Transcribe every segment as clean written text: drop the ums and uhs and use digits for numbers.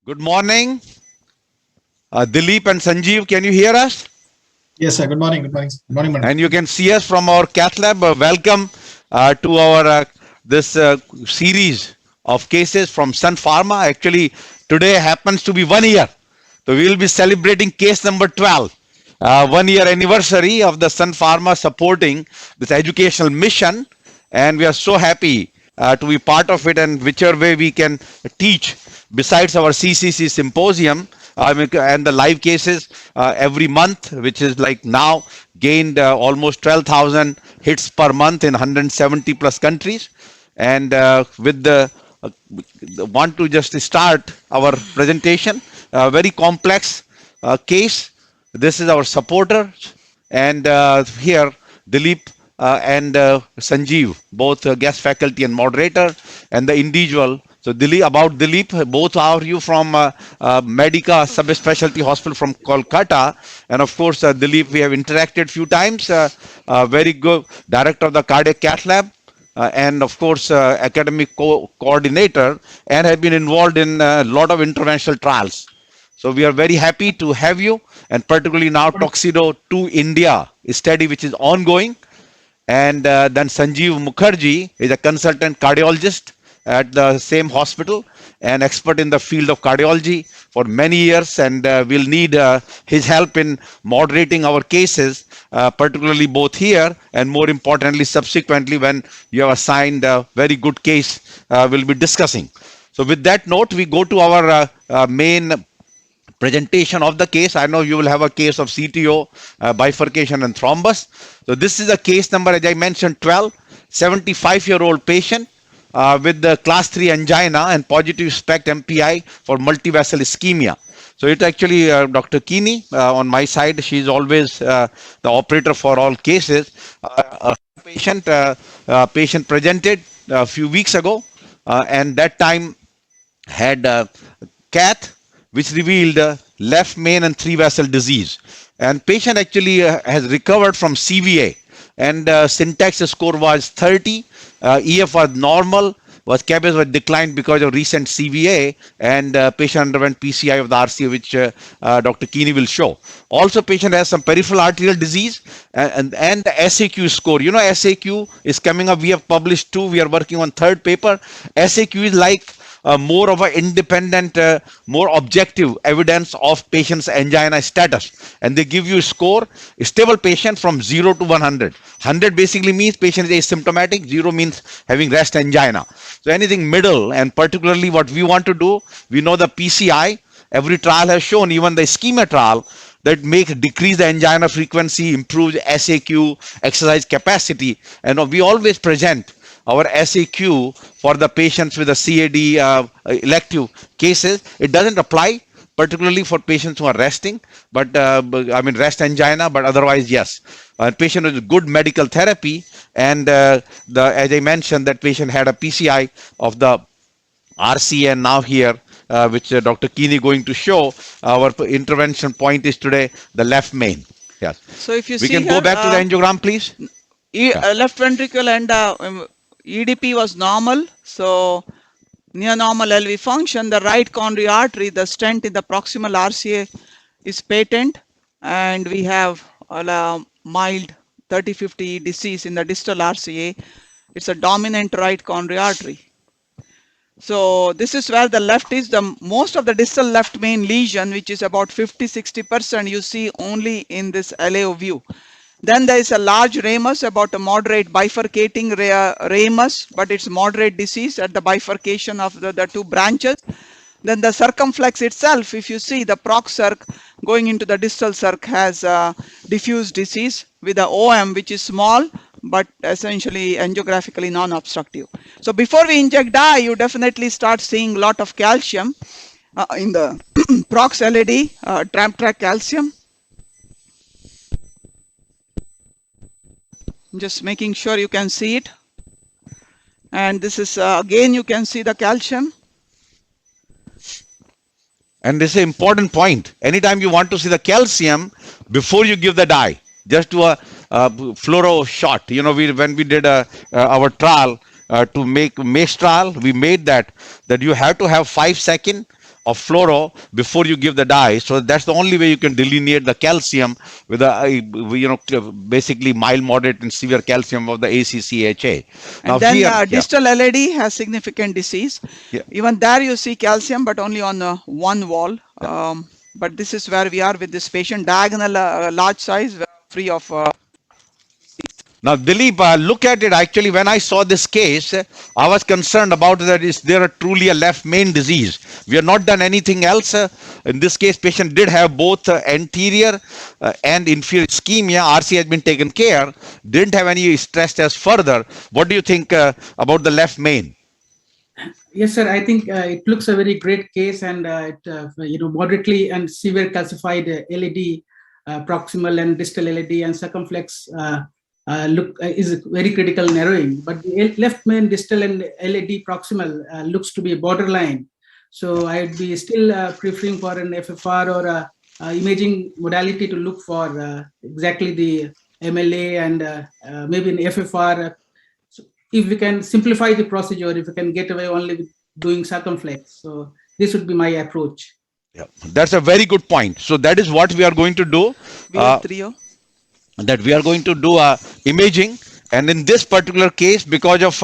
Good morning, Dilip and Sanjeev. Can you hear us? Yes, sir. Good morning. Good morning. Good morning, madam. And you can see us from our cath lab. Welcome to our this series of cases from Sun Pharma. Actually, today happens to be 1 year. So we will be celebrating case number 12. 1 year anniversary of the Sun Pharma supporting this educational mission, and we are so happy to be part of it. And whichever way we can teach, besides our CCC symposium, and the live cases every month, which is like now gained almost 12,000 hits per month in 170 plus countries. And with the want to just start our presentation, very complex case. This is our supporter, and here Dilip and Sanjeev, both guest faculty and moderator, and the individual. So Dilip, about Dilip, both are you from Medica Subspecialty Hospital from Kolkata, and of course Dilip, we have interacted few times. Very good director of the cardiac cath lab, and of course academic coordinator, and have been involved in a lot of interventional trials. So we are very happy to have you, and particularly now Tuxedo to India study, which is ongoing. And then Sanjeev Mukherjee is a consultant cardiologist at the same hospital and expert in the field of cardiology for many years, and we'll need his help in moderating our cases, particularly both here and more importantly subsequently when you have assigned a very good case we'll be discussing. So with that note, we go to our main presentation of the case. I know you will have a case of CTO, bifurcation and thrombus. So this is a case number, as I mentioned, 12, 75-year-old patient with the class 3 angina and positive SPECT MPI for multivessel ischemia. So it actually, Dr. Keeney on my side, she's always the operator for all cases. Patient presented a few weeks ago, and that time had cath, which revealed left main and 3 vessel disease. And patient actually has recovered from CVA, and syntax score was 30, EF was normal, was cabez was declined because of recent CVA, and patient underwent PCI of the RCA, which Dr. Keeney will show. Also, patient has some peripheral arterial disease, and the SAQ score. You know, SAQ is coming up. We have published 2. We are working on 3rd paper. SAQ is like more of an independent, more objective evidence of patient's angina status, and they give you a score. A stable patient from 0 to 100. 100 basically means patient is asymptomatic. 0 means having rest angina. So anything middle, and particularly what we want to do, we know the PCI. Every trial has shown, even the ischemia trial, that decrease the angina frequency, improves SAQ, exercise capacity, and we always present our SAQ for the patients with the CAD elective cases. It doesn't apply particularly for patients who are resting, but I mean rest angina, but otherwise yes. Patient with good medical therapy, and as I mentioned, that patient had a PCI of the RC, and now here, which Dr. Keeney going to show. Our intervention point is today the left main. Yes. So if you We see can here, go back to the angiogram, please. left ventricle and EDP was normal, so near normal LV function. The right coronary artery, the stent in the proximal RCA is patent, and we have a mild 30-50 disease in the distal RCA. It's a dominant right coronary artery. So this is where the left is. The most of the distal left main lesion, which is about 50-60%, you see only in this LAO view. Then there is a large ramus, about a moderate bifurcating ramus, but it's moderate disease at the bifurcation of the 2 branches. Then the circumflex itself, if you see the prox circ going into the distal circ, has diffuse disease with the OM, which is small, but essentially angiographically non-obstructive. So before we inject dye, you definitely start seeing a lot of calcium in the prox LAD, tramp track calcium. Just making sure you can see it. And this is again, you can see the calcium. And this is an important point. Anytime you want to see the calcium, before you give the dye, just do a fluoro shot. You know, when we did our trial to make MACE trial, we made that you have to have 5 seconds of fluoro before you give the dye. So that's the only way you can delineate the calcium with basically mild, moderate, and severe calcium of the ACCHA. Now And then here, distal LED has significant disease. Yeah. Even there you see calcium, but only on one wall. But this is where we are with this patient, diagonal, large size, free of. Now, Dilip, look at it. Actually, when I saw this case, I was concerned about that is there a truly a left main disease. We have not done anything else. In this case, patient did have both anterior and inferior ischemia. RC has been taken care. Didn't have any stress test further. What do you think about the left main? Yes, sir. I think it looks a very great case, and moderately and severe calcified LED, proximal and distal LED, and circumflex is very critical narrowing. But the left main distal and LED proximal looks to be borderline. So I'd be still preferring for an FFR or a imaging modality to look for exactly the MLA and maybe an FFR. If we can simplify the procedure, if we can get away only with doing circumflex. So this would be my approach. Yeah, that's a very good point. So that is what we are going to do. That we are going to do imaging, and in this particular case, because of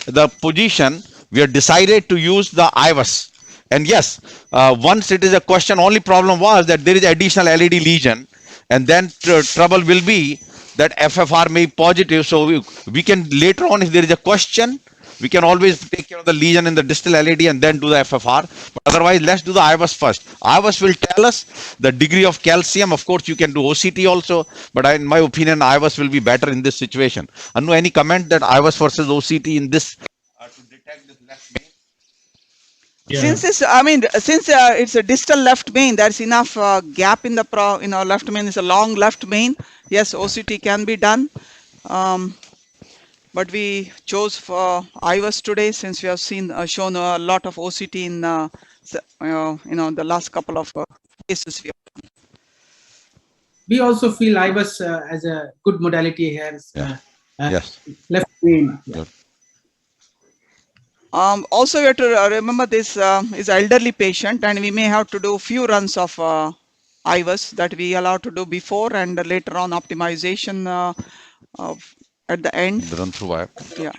the position, we have decided to use the IVUS. And yes, once it is a question, only problem was that there is additional LED lesion, and then trouble will be that FFR may be positive. So we can later on, if there is a question, we can always take care of the lesion in the distal LED and then do the FFR. But otherwise, let's do the IVUS first. IVUS will tell us the degree of calcium. Of course, you can do OCT also, but in my opinion, IVUS will be better in this situation. Anu, any comment that IVUS versus OCT in this to detect this left main? Yeah. Since it's a distal left main, there's enough gap in the left main is a long left main. Yes, OCT can be done. But we chose for IVUS today since we have shown a lot of OCT in the last couple of cases. We also feel IVUS as a good modality here. Yes. Left main. Good. Also, we have to remember this is elderly patient, and we may have to do few runs of IVUS that we allow to do before and later on optimization at the end. The run through wire. Yeah.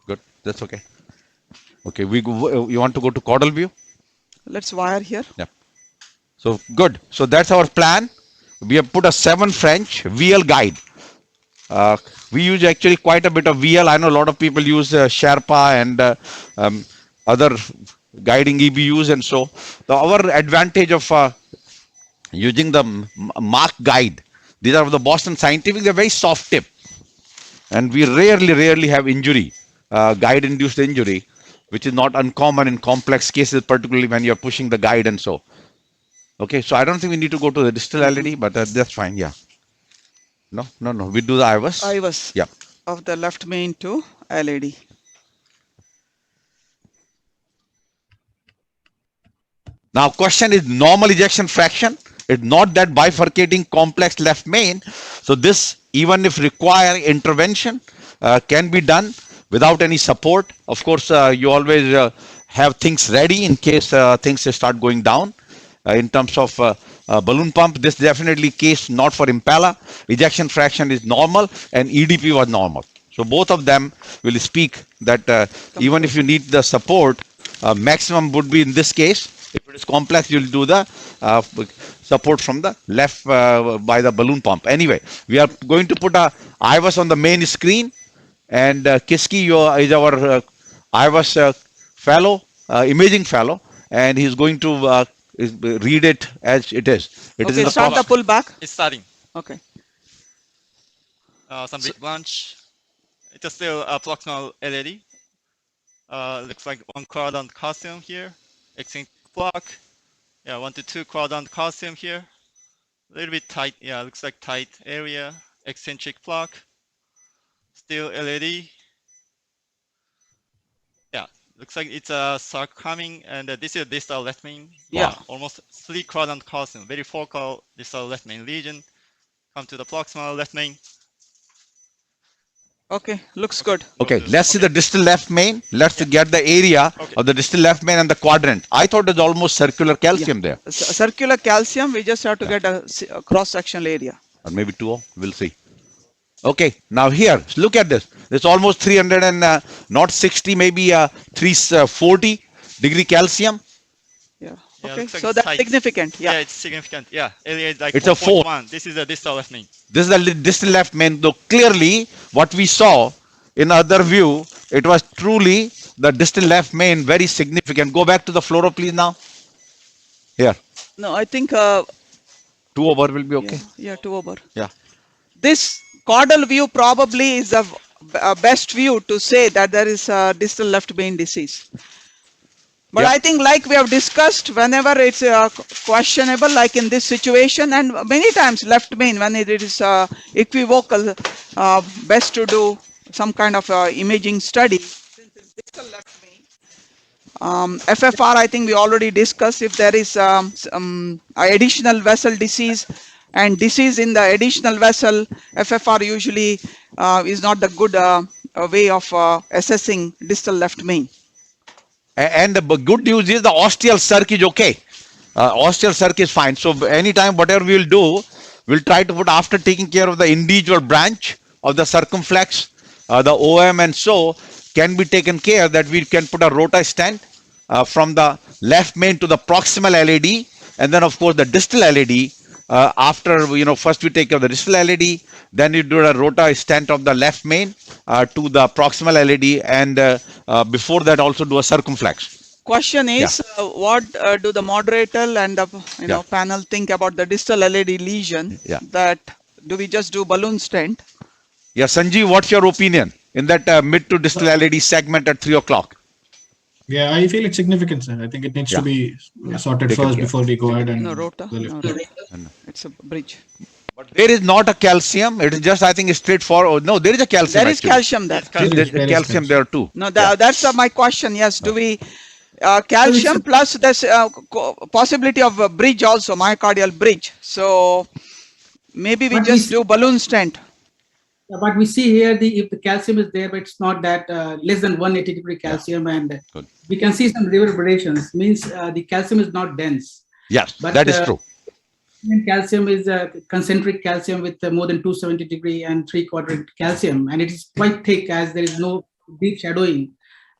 Good. That's okay. Okay. You want to go to caudal view? Let's wire here. Yeah. So good. So that's our plan. We have put a 7 French VL guide. We use actually quite a bit of VL. I know a lot of people use Sherpa and other guiding EBUs, and so our advantage of using the Mark guide. These are the Boston Scientific. They're very soft tip, and we rarely have injury, guide-induced injury, which is not uncommon in complex cases, particularly when you're pushing the guide and so. Okay, so I don't think we need to go to the distal LED, but that's fine. Yeah. No. We do the IVUS. IVUS. Yeah. Of the left main to LED. Now, question is normal ejection fraction. It's not that bifurcating complex left main. So this, even if require intervention, can be done without any support. Of course, you always have things ready in case things start going down. In terms of balloon pump, this definitely case not for Impala. Ejection fraction is normal and EDP was normal. So both of them will speak that even if you need the support, maximum would be in this case. If it is complex, you'll do the support from the left by the balloon pump. Anyway, we are going to put a IVUS on the main screen, and Kiski is our IVUS fellow, imaging fellow, and he's going to read it as it is. It is in the start the pull back. It's starting. Okay. Some big bunch. It's just still a proximal LED. Looks like 1 quadrant calcium here. Eccentric block. Yeah, 1 to 2 quadrant calcium here. A little bit tight. Yeah, looks like tight area. Eccentric block. Still LED. Yeah, looks like it's a start coming, and this is distal left main. Yeah. Almost 3 quadrant calcium. Very focal distal left main lesion. Come to the proximal left main. Okay, looks good. Okay, let's see the distal left main. Let's get the area of the distal left main and the quadrant. I thought it's almost circular calcium there. Circular calcium, we just have to get a cross-sectional area. Or maybe 2, we'll see. Okay, now here, look at this. It's almost 300 and not 60, maybe 340 degree calcium. Yeah. Yeah, Okay, looks like so it's that's high. significant. Yeah, Yeah. it's significant. Yeah, area is like It's a 4. 4.1. This is the distal left main. This is the distal left main, though clearly what we saw in other view, it was truly the distal left main, very significant. Go back to the fluoro, please now. Here, No, I think 2 over will be okay. yeah, 2 over. Yeah. This caudal view probably is the best view to say that there is a distal left main disease. But Yeah. I think like we have discussed, whenever it's questionable, like in this situation, and many times left main, when it is equivocal, best to do some kind of imaging study. Since it's distal left main, FFR, I think we already discussed if there is some additional vessel disease and disease in the additional vessel, FFR usually is not the good way of assessing distal left main. And the good news is the ostial circ is okay. Ostial circ is fine. So anytime whatever we will do, we'll try to put, after taking care of the individual branch of the circumflex, the OM and so can be taken care that we can put a rota stent from the left main to the proximal LAD, and then of course the distal LAD. After, first we take care of the distal LAD, then you do a rota stent of the left main to the proximal LAD, and before that also do a circumflex. Question is, what do the moderator and the Yeah. panel think about the distal LAD lesion? Yeah. That do we just do balloon stent? Yeah, Sanjeev, what's your opinion in that mid to distal LAD segment at 3 o'clock? Yeah, I feel it's significant, sir. I think it needs Yeah. to be sorted Taken first care. before we go ahead and. No rota. well, No yeah. rota. It's a bridge. But there is not a calcium. It is just, I think, straightforward. No, there is a calcium. There is actually. calcium there. There's There is calcium there too. No, that's my question. Yes, do we calcium plus this possibility of a bridge also, myocardial bridge. So maybe we But we just see- do balloon stent. But we see here if the calcium is there, but it's not that less than 180 degree calcium, and Good. we can see some reverberations. Means the calcium is not dense. Yes, But, that is true. And calcium is concentric calcium with more than 270 degree and 3/4 calcium, and it is quite thick as there is no deep shadowing,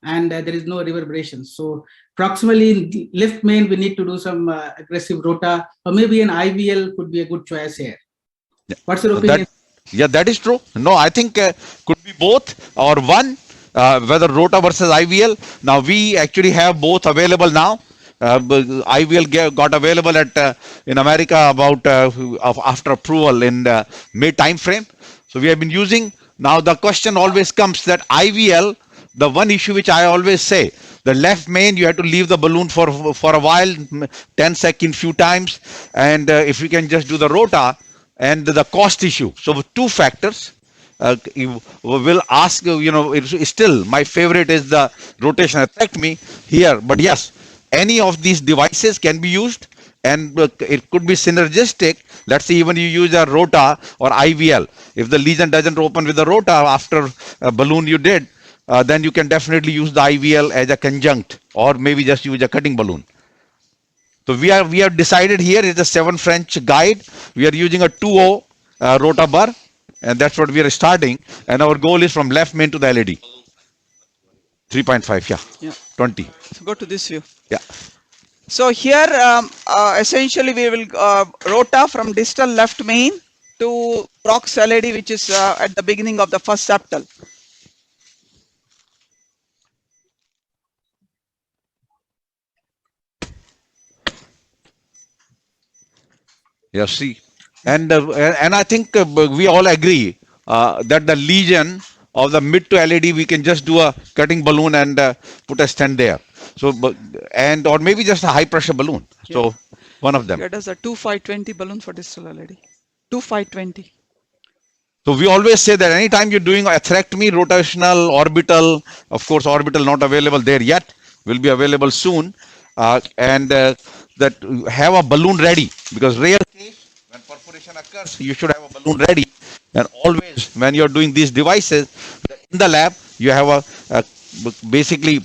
and there is no reverberation. So proximally in the left main, we need to do some aggressive rota, or maybe an IVL could be a good choice here. Yeah. What's your So opinion? Yeah, that is true. No, I think could be both or one, whether rota versus IVL. Now we actually have both available now. IVL got available at in America about after approval in May time frame. So we have been using. Now the question always comes that IVL, the one issue which I always say, the left main you have to leave the balloon for a while, 10 seconds few times, and if you can just do the rota. And the cost issue. So two factors. You will ask, it's still my favorite is the rotation affect me here. But yes, any of these devices can be used, and it could be synergistic. Let's say even you use a rota or IVL. If the lesion doesn't open with the rota after a balloon you did, then you can definitely use the IVL as a conjunct, or maybe just use a cutting balloon. So we have decided here is a 7 French guide. We are using a 2.0 rota bar, and that's what we are starting. And our goal is from left main to the LED. 3.5, Yeah. 20. So go to this view. Yeah. So here, essentially, we will rota from distal left main to prox LAD, which is at the beginning of the first septal. Yeah, see. And I think we all agree that the lesion of the mid to LED, we can just do a cutting balloon and put a stent there. So, or maybe just a high pressure balloon. So one of them. Here does a 2520 balloon for distal LAD. 2520. So we always say that anytime you're doing a atherectomy, rotational, orbital, of course, orbital not available there yet, will be available soon. And that have a balloon ready, because rare case when perforation occurs, you should have a balloon ready And always when you're doing these devices in the lab, you have a basically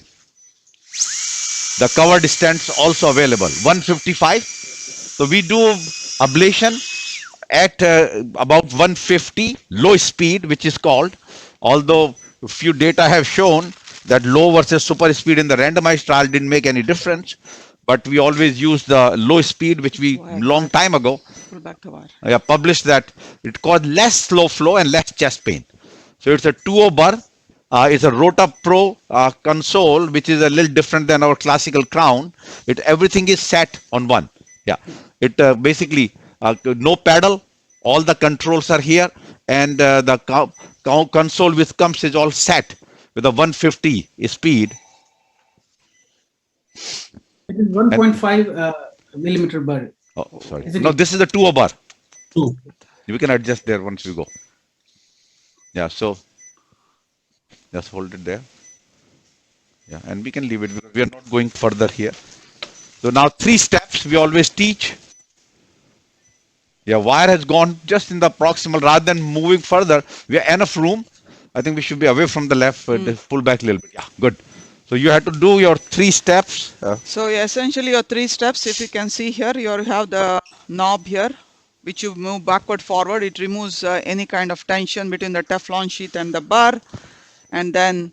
the covered stents also available. 155. So we do ablation at about 150 low speed, which is called, although a few data have shown that low versus super speed in the randomized trial didn't make any difference, but we always use the low speed, which we long time ago Pull back the wire. published that it caused less slow flow and less chest pain. So it's a 2.0 bar. It's a Rota Pro console, which is a little different than our classical crown. Everything is set on one. Yeah. It basically no pedal. All the controls are here, and the console which comes is all set with a 150 speed. It is 1.5 millimeter bar. Oh, sorry. Is it- No, this is the 2.0 bar. 2. We can adjust there once we go. Yeah, so just hold it there. Yeah, and we can leave it because we are not going further here. So now 3 steps we always teach. Yeah, wire has gone just in the proximal rather than moving further. We have enough room. I think we should be away from the left. Just pull back a little bit. Yeah, good. So you have to do your 3 steps. So essentially your 3 steps, if you can see here, you have the knob here, which you move backward forward. It removes any kind of tension between the Teflon sheath and the bar. And then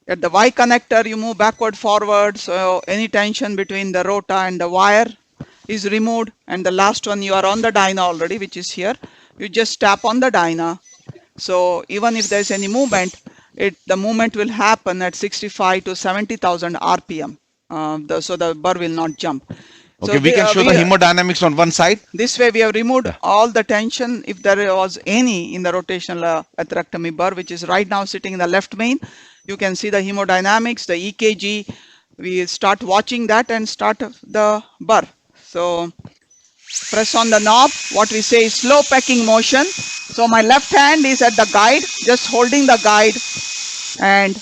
at the Y connector, you move backward forward. So any tension between the rota and the wire is removed. And the last one, you are on the dyna already, which is here. You just tap on the dyna. So even if there's any movement, the movement will happen at 65 to 70,000 RPM. So the bar will not jump. Okay, So we can show the hemodynamics on one side. this way we have removed all the tension, if there was any in the rotational atherectomy bar, which is right now sitting in the left main. You can see the hemodynamics, the EKG. We start watching that and start the bar. So press on the knob. What we say is slow packing motion. So my left hand is at the guide, just holding the guide, and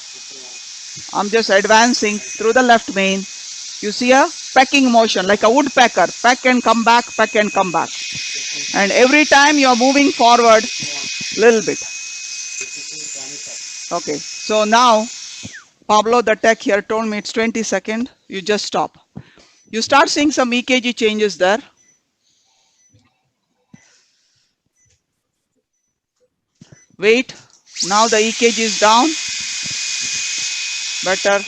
I'm just advancing through the left main. You see a packing motion like a woodpecker, pack and come back, pack and come back. And every time you are moving forward little bit. Okay, so now Pablo the tech here told me it's 20 seconds. You just stop. You start seeing some EKG changes there. Wait, now the EKG is down. Better.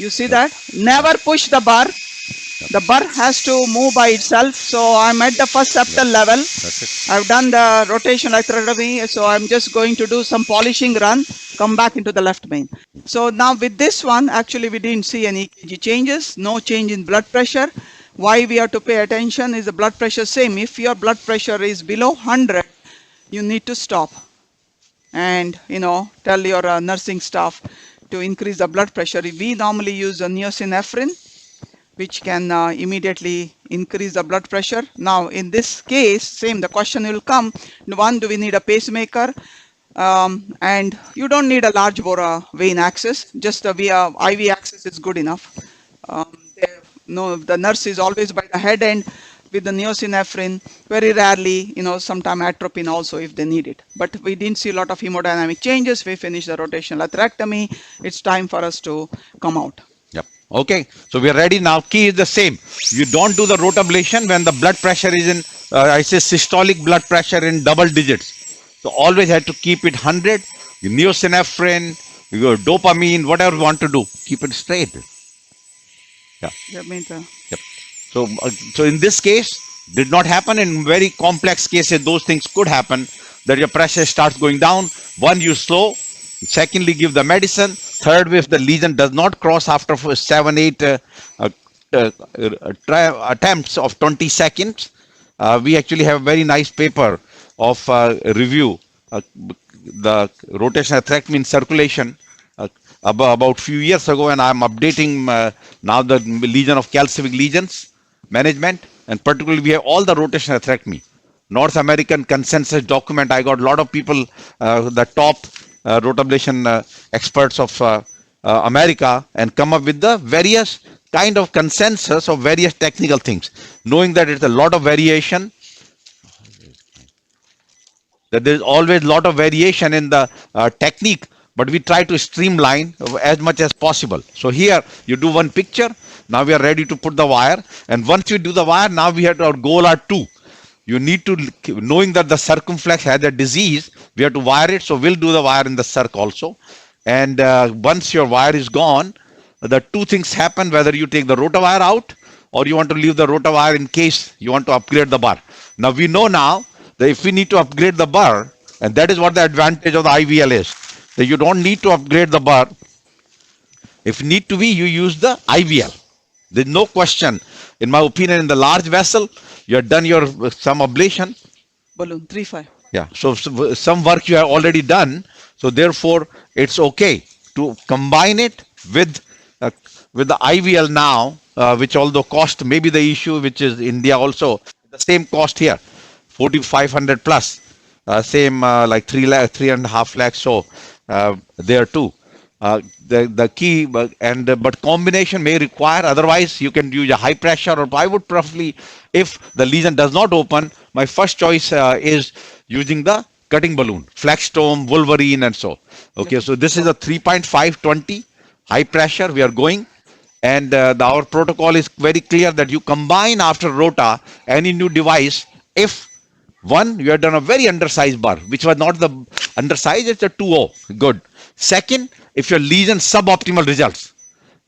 You see that? Never push the bar. The bar has to move by itself. So I'm at the first septal level. That's it. I've done the rotational atherectomy. So I'm just going to do some polishing run, come back into the left main. So now with this one, actually we didn't see any EKG changes, no change in blood pressure. Why we have to pay attention is the blood pressure same. If your blood pressure is below 100, you need to stop and tell your nursing staff to increase the blood pressure. We normally use a niacin which can immediately increase the blood pressure. Now in this case, same, the question will come, one, do we need a pacemaker? And you don't need a large bore vein access, just the IV access is good enough. The nurse is always by the head end with the niacin, very rarely, sometime atropine also if they need it. But we didn't see a lot of hemodynamic changes. We finished the rotational atherectomy. It's time for us to come out. Yep. Okay. So we are ready now. Key is the same. You don't do the rotablation when the blood pressure is in, I say systolic blood pressure in double digits. So always have to keep it 100. Your niacin, your dopamine, whatever you want to do, keep it straight. Yeah. Yep. So in this case, did not happen. In very complex cases, those things could happen, that your pressure starts going down. One, you slow. Secondly, give the medicine. Third, if the lesion does not cross after 7-8 attempts of 20 seconds, we actually have a very nice paper of review, the rotational atherectomy in circulation about few years ago, and I'm updating now the lesion of calcific lesions management, and particularly we have all the rotational atherectomy. North American consensus document. I got a lot of people, the top rotablation experts of America, and come up with the various kind of consensus of various technical things, knowing that it's a lot of variation. that there's always a lot of variation in the technique, but we try to streamline as much as possible. So here you do one picture. Now we are ready to put the wire. And once you do the wire, now we have our goal are two. You need to, knowing that the circumflex has a disease, we have to wire it. So we'll do the wire in the circ also. And once your wire is gone, the two things happen, whether you take the rotor wire out or you want to leave the rotor wire in case you want to upgrade the bar. Now we know now that if we need to upgrade the bar, and that is what the advantage of the IVL is, that you don't need to upgrade the bar. If need to be, you use the IVL. There's no question. In my opinion, in the large vessel, you have done your some ablation. Balloon 3.5. Yeah. So some work you have already done. So therefore, it's okay to combine it with the IVL now, which although cost may be the issue, which is India also the same cost here, 4,500 plus, same like 3.5 lakhs. So there too. The key but combination may require, otherwise you can use a high pressure, or I would preferably, if the lesion does not open, my first choice is using the cutting balloon, Flextome, Wolverine, and so. Okay, so this is a 3.520 high pressure we are going, and our protocol is very clear that you combine after rota any new device if one, you have done a very undersized bar, which was not the undersized, it's a 2.0, good. Second, if your lesion suboptimal results,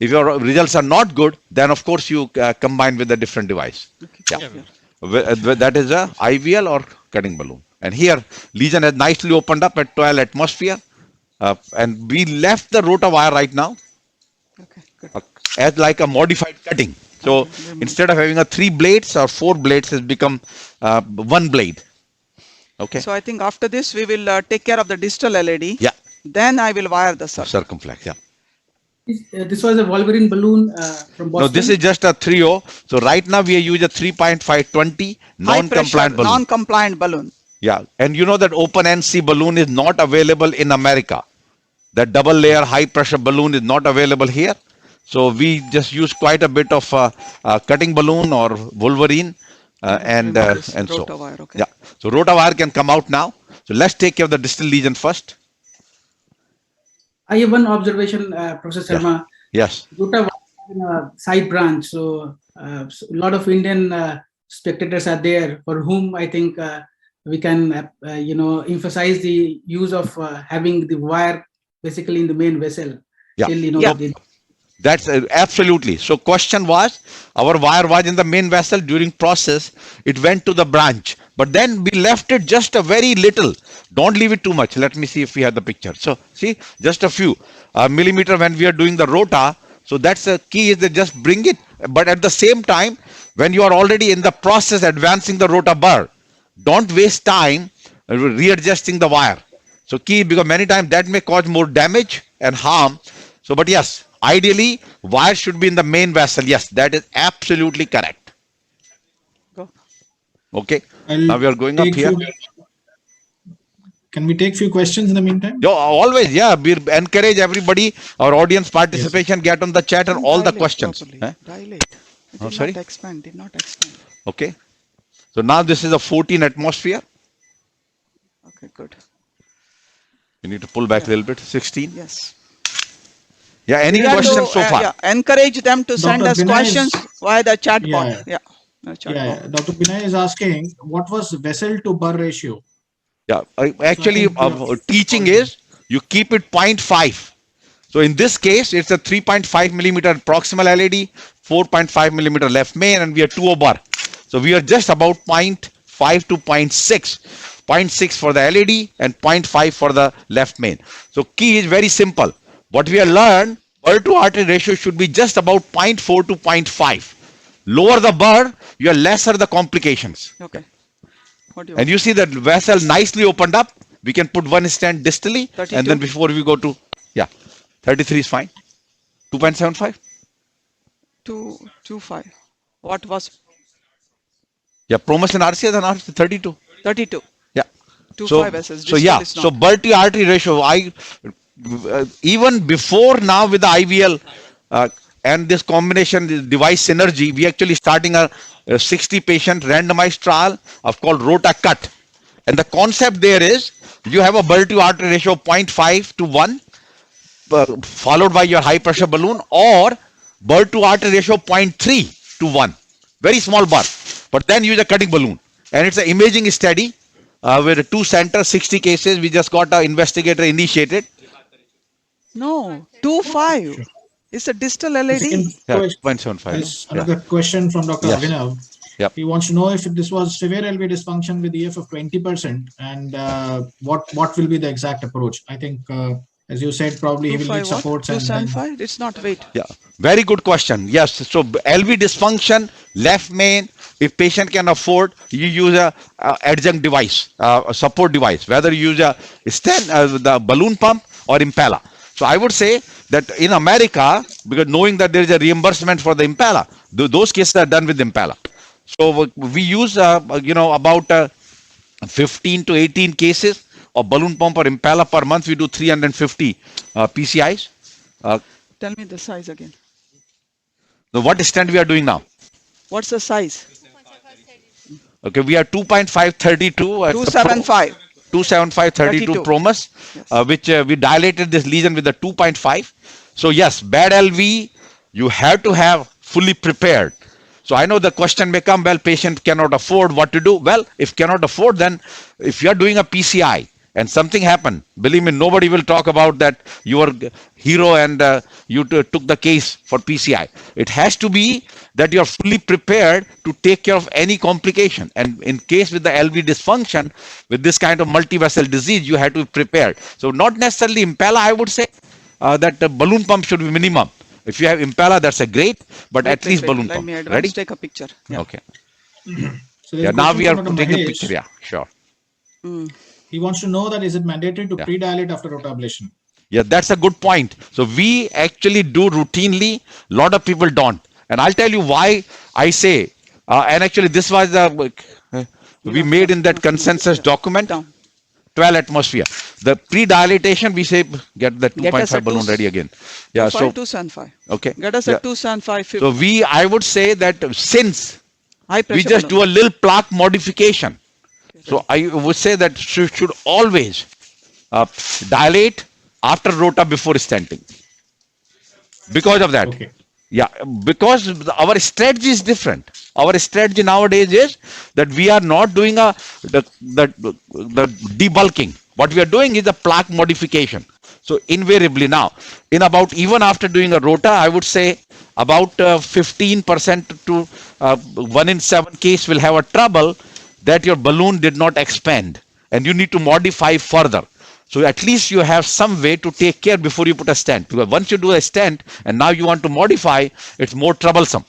if your results are not good, then of course you combine with a different device. Okay. Yeah. That is a IVL or cutting balloon. And here, lesion has nicely opened up at 12 atmosphere. And we left the rotor wire right now Okay, good. as like a modified cutting. So instead of having a 3 blades or 4 blades, has become 1 blade. Okay. So I think after this, we will take care of the distal LED. Yeah. Then I will wire the circuit. Circumflex. Yeah. This was a Wolverine balloon from Boston. No, this is just a 3.0. So right now we use a 3.520 non-compliant balloon. Non-compliant balloon. Yeah, and you know that open NC balloon is not available in America. That double layer high pressure balloon is not available here. So we just use quite a bit of cutting balloon or Wolverine and so. Rotor wire, okay. Yeah, so rotor wire can come out now. So let's take care of the distal lesion first. I have one observation, Professor Sharma. Yes. Rotor side branch. So a lot of Indian spectators are there for whom I think we can, emphasize the use of having the wire basically in the main vessel. Yeah. Till, Yeah. That's absolutely. So question was, our wire was in the main vessel during process. It went to the branch, but then we left it just a very little. Don't leave it too much. Let me see if we have the picture. So see, just a few millimeter when we are doing the rota. So that's the key, is that just bring it. But at the same time, when you are already in the process advancing the rota bar, don't waste time readjusting the wire. So key, because many times that may cause more damage and harm. So, but yes, ideally, wire should be in the main vessel. Yes, that is absolutely correct. Go. Okay. I'll Now we are going up take here. Can we take few questions in the meantime? Yo, always, yeah. We encourage everybody, our audience participation, get on the chat and all the Dilate questions. properly. Huh? Dilate. It Oh, did sorry? not expand. Did not expand. Okay. So now this is a 14 atmosphere. Okay, good. You need to pull back a little bit. 16. Yes. Yeah. Any We have questions to, so far? yeah, encourage them to send Dr. us Binay questions via the chat Yeah. box. Yeah. No, chat Yeah, box. Dr. Binay is asking, what was vessel to bar ratio? Yeah, actually, teaching is you keep it 0.5. So in this case, it's a 3.5 millimeter proximal LED, 4.5 millimeter left main, and we are 2.0 bar. So we are just about 0.5 to 0.6. 0.6 for the LED and 0.5 for the left main. So key is very simple. What we have learned, burr to artery ratio should be just about 0.4 to 0.5. Lower the burr, you are lesser the complications. Okay. What do you And you see that vessel nicely opened up. We can put one stent distally, 32? and then before we go to, yeah, 33 is fine. 2.75? 2.25. What was Yeah, Promus and RCS and RCS 32. 32? Yeah. 2.5 SS. So yeah, Distal is so not. burr to artery ratio, even before now with the IVL and this combination this device synergy, we actually starting a 60 patient randomized trial of called Rota Cut. And the concept there is you have a bulk to artery ratio of 0.5 to 1, followed by your high pressure balloon, or bulk to artery ratio of 0.3 to 1. Very small bar. But then use a cutting balloon. And it's an imaging study with 2 centers, 60 cases. We just got an investigator initiated. No, 2.5. It's a distal LED. Second Yeah, question 0.75. is Yeah. another question from Dr. Yes. Abhinav. Yep. He wants to know if this was severe LV dysfunction with EF of 20% and what will be the exact approach. I think, as you said, probably he will need 2.5 what? supports and then 2.75? It's not weight. Yeah, very good question. Yes, so LV dysfunction, left main, if patient can afford, you use a adjunct device, a support device, whether you use a stent, the balloon pump or Impala. So I would say that in America, because knowing that there is a reimbursement for the Impala, those cases are done with Impala. So we use, about 15 to 18 cases of balloon pump or Impala per month. We do 350 PCIs. Tell me the size again. So what stent we are doing now? What's the size? Okay, we are 2.532. 275. 27532 32. Promus, Yes. which we dilated this lesion with the 2.5. So yes, bad LV, you have to have fully prepared. So I know the question may come, well, patient cannot afford, what to do? Well, if cannot afford, then if you are doing a PCI and something happened, believe me, nobody will talk about that you are hero and you took the case for PCI. It has to be that you are fully prepared to take care of any complication. And in case with the LV dysfunction, with this kind of multivessel disease, you have to be prepared. So not necessarily Impala, I would say that the balloon pump should be minimum. If you have Impala, that's a great, but at least balloon Let pump. me advance, Ready? take a picture. Yeah. Okay. so there's Yeah, a now question we are from Dr. taking a Mahesh. picture. Yeah, sure. He wants to know that is it mandatory to Yeah. pre-dilate after rotablation? Yeah, that's a good point. So we actually do routinely. A lot of people don't, and I'll tell you why I say. And actually, this was we made in that consensus document. Down. 12 atmosphere. The pre-dilatation, we say get the Get us 2.5 a balloon two- ready again. Yeah. 2.75. Okay. Get us Yeah. a 275. So I would say that since High pressure we just balloon. do a little plaque modification. So I would say that should always dilate after rota before stenting. Because of that. Okay. Yeah, because our strategy is different. Our strategy nowadays is that we are not doing the debulking. What we are doing is a plaque modification. So invariably now, in about even after doing a rota, I would say about 15% to 1 in 7 case will have a trouble that your balloon did not expand and you need to modify further. So at least you have some way to take care before you put a stent. Because once you do a stent and now you want to modify, it's more troublesome.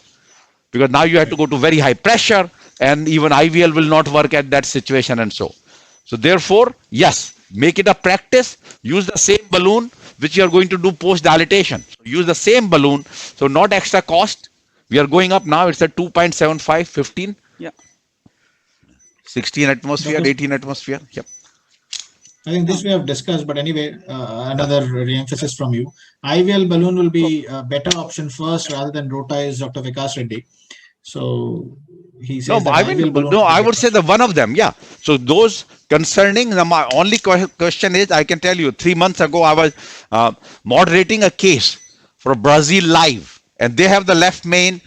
Because now you have to go to very high pressure and even IVL will not work at that situation and so. So therefore, yes, make it a practice. Use the same balloon which you are going to do post dilatation. So use the same balloon. So not extra cost. We are going up now. It's a 2.75, 15, Yeah. 16 atmosphere, Dr. 18 atmosphere. Yep. I think this we have discussed, but anyway, another re-emphasis from you. IVL balloon will be a better option first rather than rota is Dr. Vikas Reddy. So he says No, that I mean, IVL balloon no, will be I would better. say the one of them, yeah. So those concerning, my only question is, I can tell you, 3 months ago, I was moderating a case for Brazil Live, and they have the left main,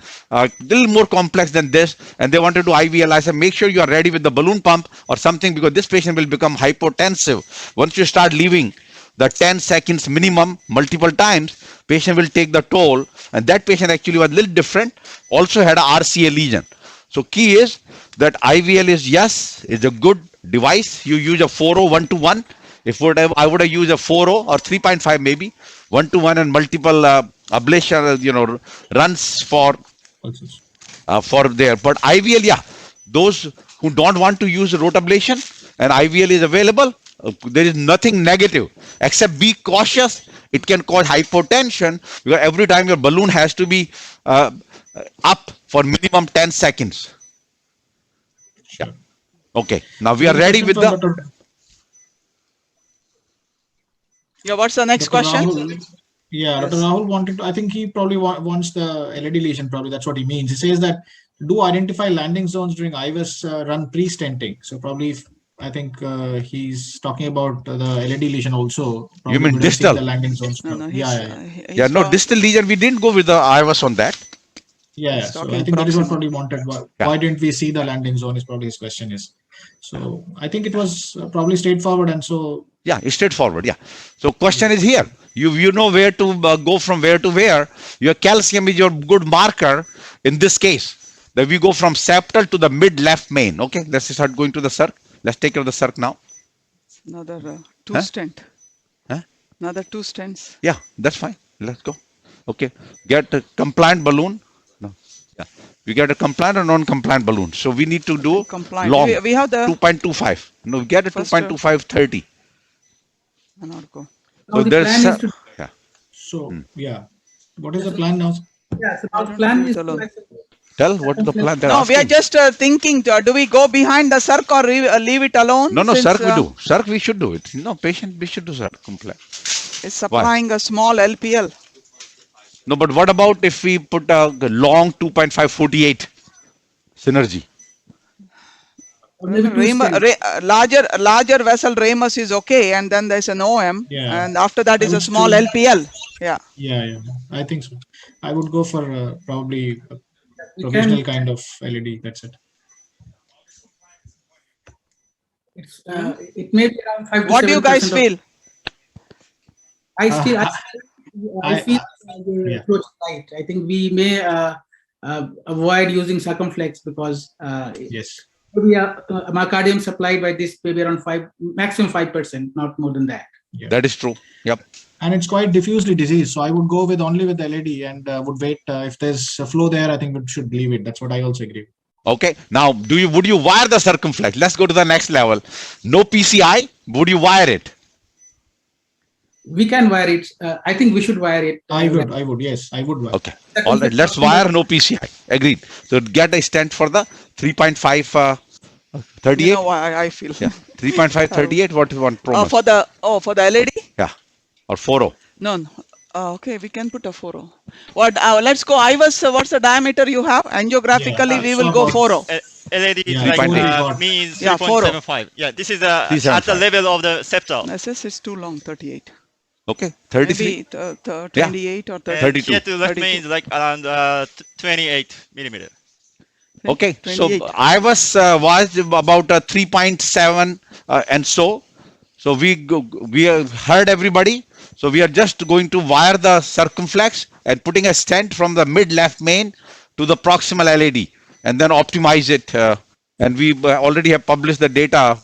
little more complex than this, and they wanted to IVL. I said, make sure you are ready with the balloon pump or something, because this patient will become hypotensive. Once you start leaving the 10 seconds minimum multiple times, patient will take the toll, and that patient actually was a little different, also had a RCA lesion. So key is that IVL is, yes, is a good device. You use a 4.0 1-to-1. If I would have used a 4.0 or 3.5 maybe, 1-to-1 and multiple ablation, runs for there. But IVL, yeah, those who don't want to use rotablation and IVL is available, there is nothing negative except be cautious. It can cause hypotension because every time your balloon has to be up for minimum 10 seconds. Sure. Okay, now we are ready with the. Dr. Yeah, what's the next Dr. question? Rahul, yeah, Yes. Dr. Rahul wanted to, I think he probably wants the LED lesion, probably that's what he means. He says that do identify landing zones during IVS run pre-stenting. So probably if I think he's talking about the LED lesion also. You mean Probably would have seen distal? the landing zones. No, no, Yeah, he's, yeah, he's Yeah, no, distal lesion, we didn't go with the IVUS on that. yeah. He's So I talking think that is what proximal. probably wanted. Why, Yeah. why didn't we see the landing zone? Is probably his question is. So I think it was probably straightforward, and so Yeah, it's straightforward. Yeah. So question is here. You know where to go from where to where. Your calcium is your good marker in this case. That we go from septal to the mid left main. Okay, let's start going to the circ. Let's take care of the circ now. Another two Huh? stent. Huh? Another two stents. Yeah, that's fine. Let's go. Okay, get a compliant balloon. No. Yeah, we get a compliant or non-compliant balloon. So we need to do Compliant. long. We have the 2.25. No, get a First, 2.25 30. not go. Now So the there's plan is to, yeah. so yeah. What is the plan now? yeah, so now don't plan do is it to alone. Tell what is the plan. They're No, we are asking. just thinking. Do we go behind the circ or leave it alone? No, since, circ we do. Circ we should do it. No, patient we should do circ compliant. It's supplying a small LPL. No, but what about if we put a long 2.548 synergy? or maybe two stents. Larger vessel ramus is okay, and then there's an OM, Yeah. and after that I is a would small still- LPL. Yeah. Yeah, yeah. I think so. I would go for probably a We provisional can, kind of LED. That's it. it may be around 5 to What do you 7% guys of- feel? I still, I feel the yeah. approach right. I think we may avoid using circumflex because Yes. we are myocardium supplied by this maybe around 5, maximum 5%, not more than that. That is true. Yep. And it's quite diffusely diseased. So I would go with only with LED and would wait. If there's a flow there, I think we should leave it. That's what I also agree. Okay. Now, would you wire the circumflex? Let's go to the next level. No PCI. Would you wire it? We can wire it. I think we should wire it. I would. Yes, I would. Okay. All right. Let's wire no PCI. Agreed. So get a stent for the 3.5 38. You know why I feel. Yeah. 3.5 38. What you want? Promise. For the LED? Yeah. Or 40. No. Okay, we can put a 40. What? Let's go. IVUS, what's the diameter you have? Angiographically, we will go 40. LED is Yeah, like 3.8. means Yeah, 3.75. Yeah, this is at the 3.75. level of the septal. SS is too long. 38. Okay. 33. Maybe 28 or 30. 32. Here to left 32. main is like around 28 millimeter. Okay, so 28. I was about 3.7 and so we heard everybody. So we are just going to wire the circumflex and putting a stent from the mid left main to the proximal LED and then optimize it. And we already have published the data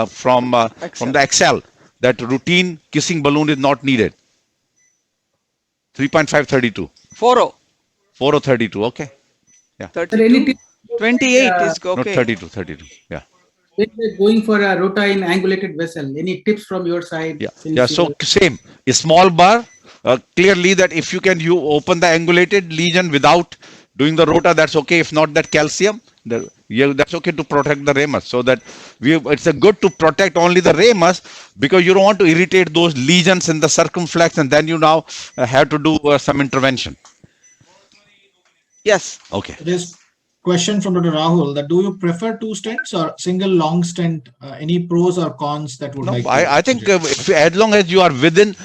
from the Excel that routine kissing balloon is not needed. 3.532. 40. 4032. Okay. Sir, any 32. tip- 28 is Not okay. 32. 32. Yeah. when we're going for a rota in angulated vessel, any tips from your side? Yeah, since yeah. you So were- same, a small bar. Clearly, that if you can open the angulated lesion without doing the rota, that's okay. If not, that calcium, that's okay to protect the ramus. So that it's a good to protect only the ramus because you don't want to irritate those lesions in the circumflex, and then you now have to do some intervention. Yes. Okay. There's question from Dr. Rahul that do you prefer two stents or single long stent? Any pros or cons that would No, like? to I think suggest? as long as you are within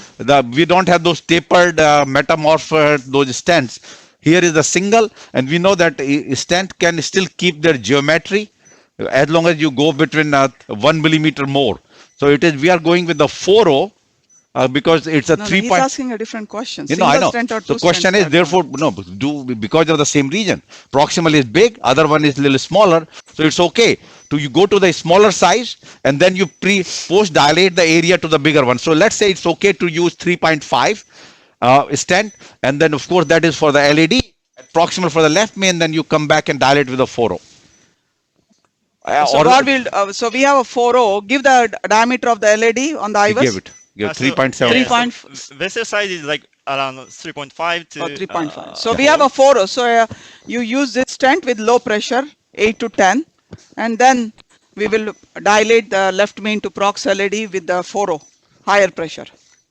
we don't have those tapered metamorphed those stents. Here is a single, and we know that a stent can still keep their geometry as long as you go between 1 millimeter more. So it is we are going with the 4.0 because it's a No, 3. he's asking a different question. You know, I know. Stent or The two question stents is are therefore no because of the same region. Proximal is big, other one is little smaller, so it's okay to you go to the smaller size and then you post dilate the area to the bigger one. So let's say it's okay to use 3.5 stent, and then of course that is for the LED, proximal for the left main, then you come back and dilate with a 4.0. So what will so we have a 4.0. Give the diameter of the LED on the We IVUS. gave it. Yeah, 3.7. 3. Vessel size is like around 3.5 to 3.5. So we have a 4.0. So you use this stent with low pressure, 8 to 10, and then we will dilate the left main to prox LED with the 4.0, higher pressure.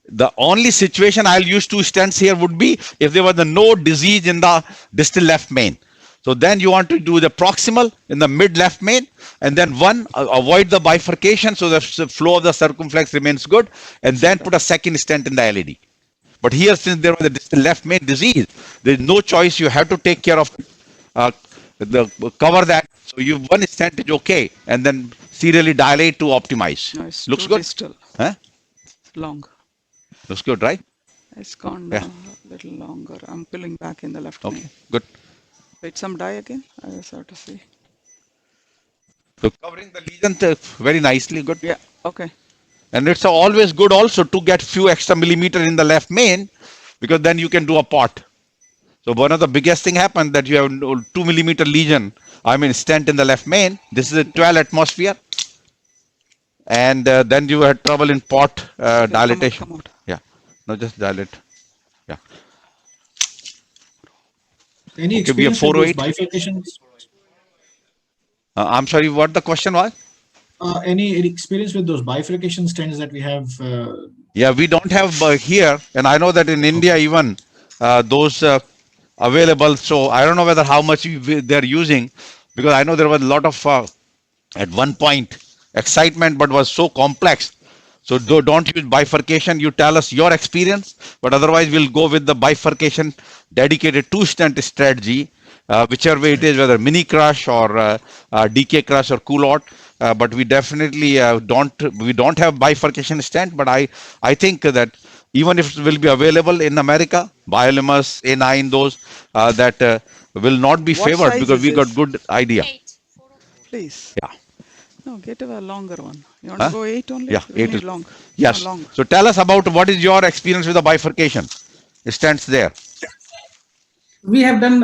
The only situation I'll use two stents here would be if there was no disease in the distal left main. So then you want to do the proximal in the mid left main, and then one avoid the bifurcation so the flow of the circumflex remains good, and then put a second stent in the LED. But here, since there was a left main disease, there is no choice. You have to take care of the cover that. So you one stent is okay, and then serially dilate to optimize. No, it's Looks too good, distal, huh? long. Looks good, right? It's gone Yeah. a little longer. I'm pulling back in the left Okay, main. good. Wait, some dye again? I just have to see. So covering the lesion very nicely, good. Yeah, okay. And it's always good also to get few extra millimeter in the left main, because then you can do a pot. So one of the biggest thing happened that you have 2 millimeter lesion, I mean stent in the left main. This is a 12 atmosphere. And then you had trouble in pot Okay, dilatation. come out. Yeah, no, just dilate. Yeah. Any Okay, we have experience with those 408. bifurcations? I'm sorry, what the question was? Any experience with those bifurcation stents that we have? Yeah, we don't have here, and I know that in India even those available. So I don't know whether how much they're using, because I know there was a lot of at one point excitement, but was so complex. So don't use bifurcation. You tell us your experience, but otherwise we'll go with the bifurcation dedicated to stent strategy, whichever way it is, whether mini crush or DK crush or culotte. But we definitely don't have bifurcation stent. But I think that even if it will be available in America, Biolimers, A9, those that will not be What favored, size because is we got this? good idea. Please. Yeah. No, get a longer one. You want Huh? to go 8 only? Yeah, We 8 need is long. yes. No, long. So tell us about what is your experience with the bifurcation stents there. We have done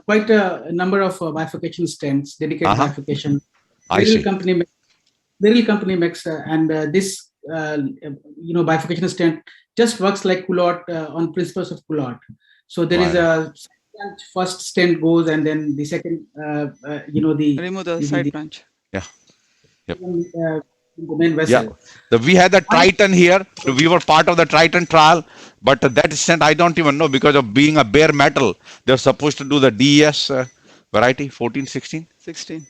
quite a number of bifurcation stents, dedicated Uh-huh. bifurcation. I see. Beryl company makes, and this bifurcation stent just works like culotte on principles of culotte. So there is Right. a first stent goes, and then the second, Remove the the, side the, branch. Yeah. Yep. the main Yeah. vessel. We had the Triton here. So we were part of the Triton trial, but that stent I don't even know, because of being a bare metal. They're supposed to do the DES variety 14, 16. 16.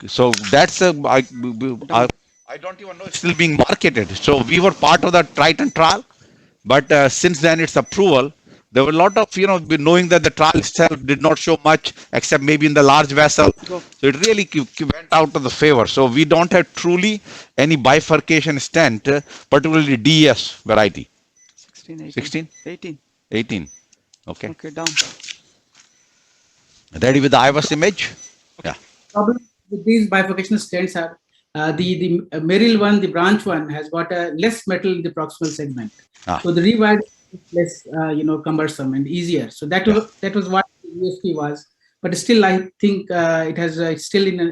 So that's I don't even know it's still being marketed. So we were part of the Triton trial, but since then its approval, there were a lot of knowing that the trial itself did not show much except maybe in the large vessel. Go. So it really went out of the favor. So we don't have truly any bifurcation stent, particularly DES variety. 16, 18. 16? 18. 18. Okay. Okay, down. Ready with the IVUS image? Yeah. Problem with these bifurcation stents are the Merrill one, the branch one, has got a less metal in the proximal segment. Ah. So the rewire is less, cumbersome and easier. So that was what the USP was. But still, I think it has it's still in a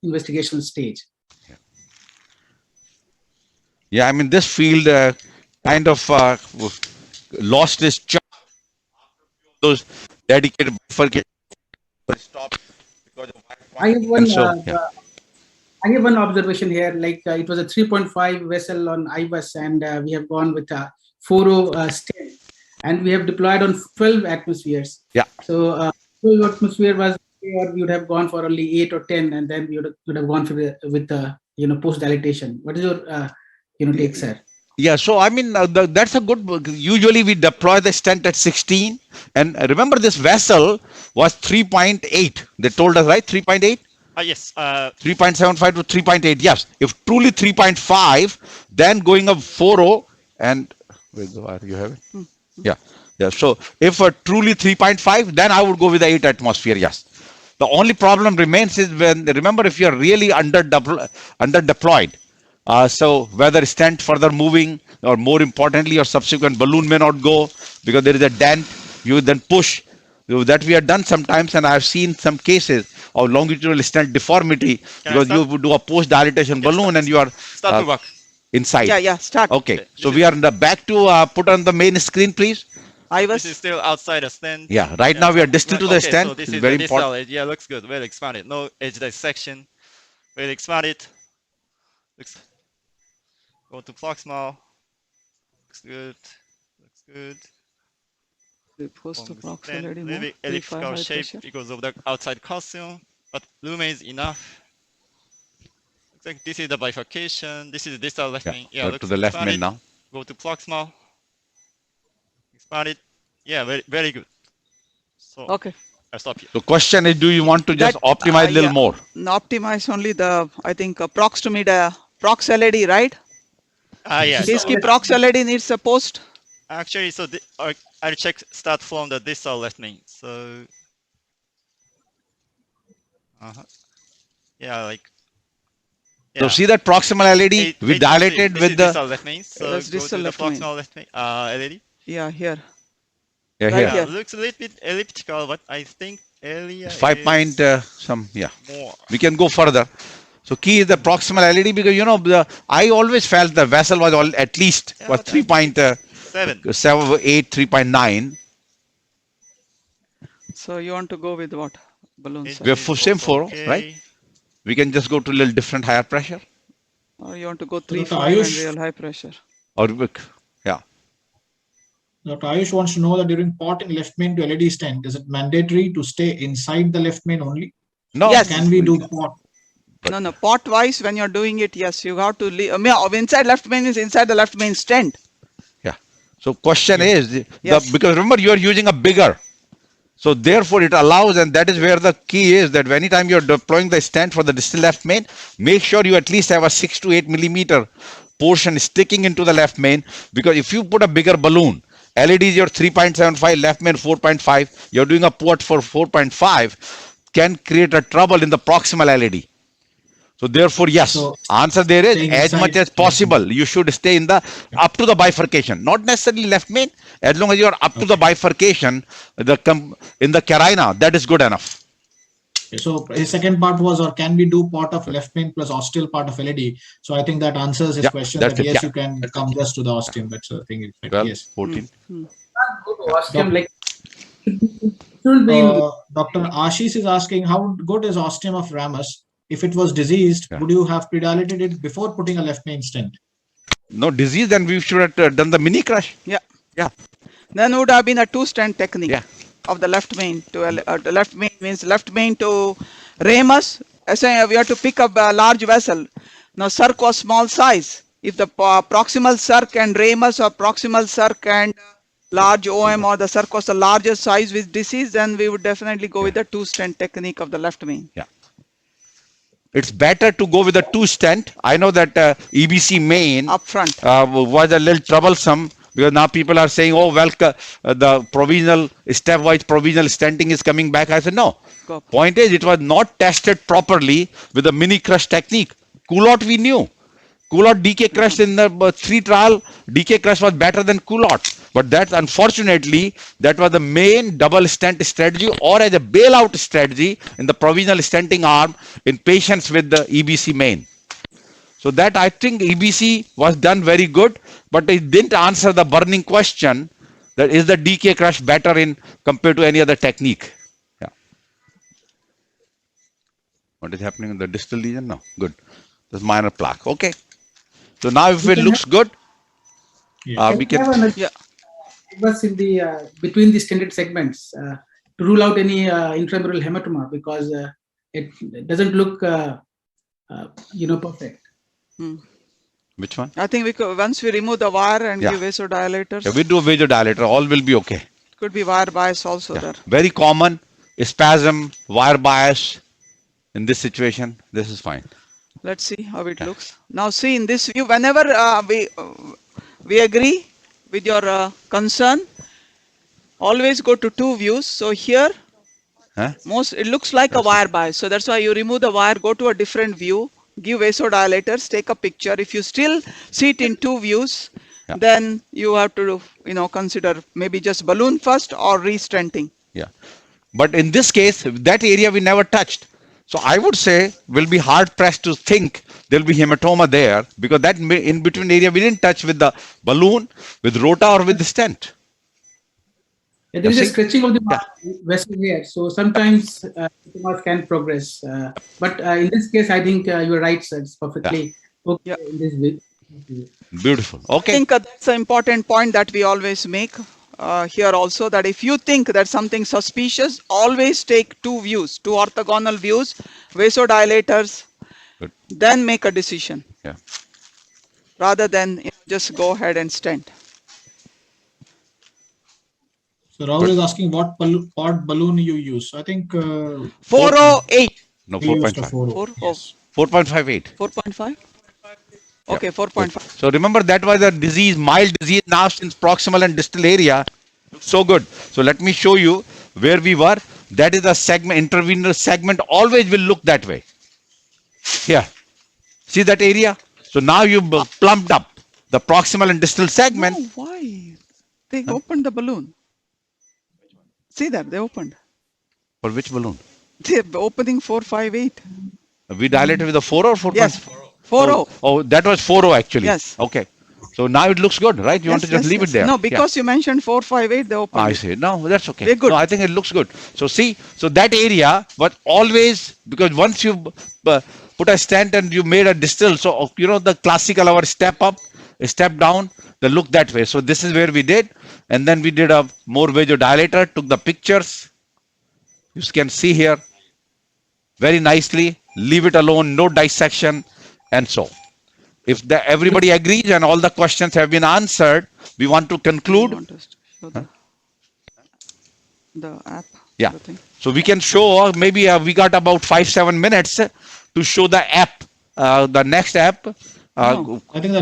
investigational stage. Yeah, I mean, this field kind of lost its charm. Those dedicated bifurcation stopped because of I have one. and so, yeah. I have one observation here. Like it was a 3.5 vessel on IVUS, and we have gone with a 4.0 stent, and we have deployed on 12 atmospheres. Yeah. So 12 atmosphere was, or we would have gone for only 8 or 10, and then we would have gone for with post dilatation. What is your take, sir? Yeah, so I mean, that's a good. Usually we deploy the stent at 16, and remember this vessel was 3.8. They told us, right? 3.8. Yes. 3.75 to 3.8. Yes. If truly 3.5, then going up 4.0 and where's the wire? You have it? Yeah. Yeah. So if truly 3.5, then I would go with the 8 atmosphere. Yes. The only problem remains is when, remember, if you're really under deployed, so whether stent further moving, or more importantly, your subsequent balloon may not go because there is a dent, you then push. That we have done sometimes, and I have seen some cases of longitudinal stent deformity because you would do a post dilatation balloon and you are Start to work. inside. Yeah, start. Okay, Okay, so this we are in the back to put on the main screen, please. This is IVUS. still outside the stent. Yeah, right now we are distal to the Okay, stent. so this It's is very the important. distal edge. Yeah, looks good. Well expanded. No edge dissection. Well expanded. Looks. Go to proximal. Looks good. Looks good. the post to prox Then LED little more, bit 3.5 elliptical high shape pressure. because of the outside calcium, but lumen is enough. Looks like this is the bifurcation. This is distal left Yeah, main. Yeah, go looks to the left main expanded. now. Go to proximal. Expanded. Yeah, very good. So Okay. I'll stop here. So question is, do you want to just That, optimize a little yeah, more? optimize only the, I think, prox to mid, prox LED, right? Yeah. Yes. This key prox LED needs a post. Actually, so I'll check start from the distal left main. So, yeah, like, So yeah. see that proximal LED, we 8.3. dilated This with is the, distal left main. So That's go distal to the left main. proximal left main LED. Yeah, here. yeah, Right here. Yeah, here. looks a little bit elliptical, but I think area It's 5 point is some, yeah. more. We can go further. So key is the proximal LED because you know I always felt the vessel was at least Yeah, was but I think 3.7, 7. 8, 3.9. So you want to go with what? Balloon It size. We have is same also 4, okay. right? We can just go to a little different higher pressure. Or you want to go Dr. 3.5 and Ayush, real high pressure. Or yeah. Dr. Ayush wants to know that during porting left main to LED stent, is it mandatory to stay inside the left main only? No. Yes. Can we do port? No, pot wise, when you're doing it, yes, you have to leave. Inside left main is inside the left main stent. Yeah. So question is, Yes. because remember you are using a bigger. So therefore it allows, and that is where the key is, that anytime you're deploying the stent for the distal left main, make sure you at least have a 6 to 8 millimeter portion sticking into the left main, because if you put a bigger balloon, LED is your 3.75, left main 4.5, you're doing a port for 4.5, can create a trouble in the proximal LED. So therefore, yes, So, answer there is staying as much inside as possible. You should stay in the up to the bifurcation, not necessarily left main. As long as you are up to the bifurcation, in the carina, that is good enough. So his second part was, or can we do part of left main plus ostial part of LED? So I think that answers his Yeah, question that's that it, yes, yeah. you can come just to the ostium. That's the thing. 12, Yes. 14. Go to ostium, like shouldn't be in Dr. Ashish is asking, how good is ostium of ramus? If it was diseased, Yeah. would you have pre-dilated it before putting a left main stent? No disease, then we should have done the mini crush. Yeah. Yeah. Then would have been a two stent technique Yeah. of the left main to the left main means left main to ramus. We have to pick up a large vessel. Now circ was small size. If the proximal circ and ramus or proximal circ and large OM or the circ was the largest size with disease, then we would definitely go with the two stent technique of the left main. Yeah. It's better to go with a 2 stent. I know that EBC main Up front. was a little troublesome because now people are saying, oh, well, the provisional, stepwise provisional stenting is coming back. I said, no. Go. Point is, it was not tested properly with the mini crush technique. Coulot we knew. Coulot DK crush in the 3 trial, DK crush was better than Coulot. But that, unfortunately, that was the main double stent strategy or as a bailout strategy in the provisional stenting arm in patients with the EBC main. So that I think EBC was done very good, but it didn't answer the burning question that is the DK crush better in compared to any other technique. Yeah. What is happening in the distal lesion now? Good. This minor plaque. Okay. So now if it looks good, we can. Yeah. was in the between the stented segments to rule out any intramural hematoma because it doesn't look perfect. Which one? I think we could, once we remove the wire and Yeah. give vasodilators, Yeah, we do a vasodilator, all will be okay. could be wire bias also there. Very common spasm, wire bias in this situation. This is fine. Let's see how it looks. Now see in this view, whenever we agree with your concern, always go to two views. So here, Huh? it looks like a wire bias. So that's why you remove the wire, go to a different view, give vasodilators, take a picture. If you still see it in two views, Yeah. then you have to, consider maybe just balloon first or restenting. Yeah. But in this case, that area we never touched. So I would say we'll be hard pressed to think there'll be hematoma there because that in between area we didn't touch with the balloon, with rota or with the stent. Yeah, there is a See? stretching of the vessel here, so sometimes hematomas can progress. But in this case, I think you are right, sir. It's perfectly okay Yeah. in this way. Beautiful. I Okay. think that's an important point that we always make. here also that if you think that something suspicious, always take two views, two orthogonal views, vasodilators, Good. then make a decision. Yeah. Rather than just go ahead and stent. So Rahul is asking what balloon you use. So I think 408. No, we used a 4.5. 4. 4.58. 4.5? Okay, 4.5. So remember that was a disease, mild disease now since proximal and distal area. So good. So let me show you where we were. That is the segment, intervenous segment always will look that way. Here. See that area? So now you've plumped up the proximal and distal segment. No, why? They opened the balloon. See that, they opened. For which balloon? They're opening 458. We dilated with a 4 or 4.5? Yes, 40. Oh, that was 4.0 actually. Yes. Okay. So now it looks good, right? You want to just leave it there? No, Yeah. because you mentioned 458, they opened I it. see. No, that's okay. Very good. No, I think it looks good. So see, so that area was always, because once you put a stent and you made a distal, so you know the classical our step up, step down, they look that way. So this is where we did, and then we did a more vasodilator, took the pictures. You can see here very nicely. Leave it alone, no dissection, and so. If everybody agrees and all the questions have been answered, we want to You conclude. want us to show the app? Yeah. the thing? So we can show, maybe we got about 5-7 minutes to show the app, the next app. No. I think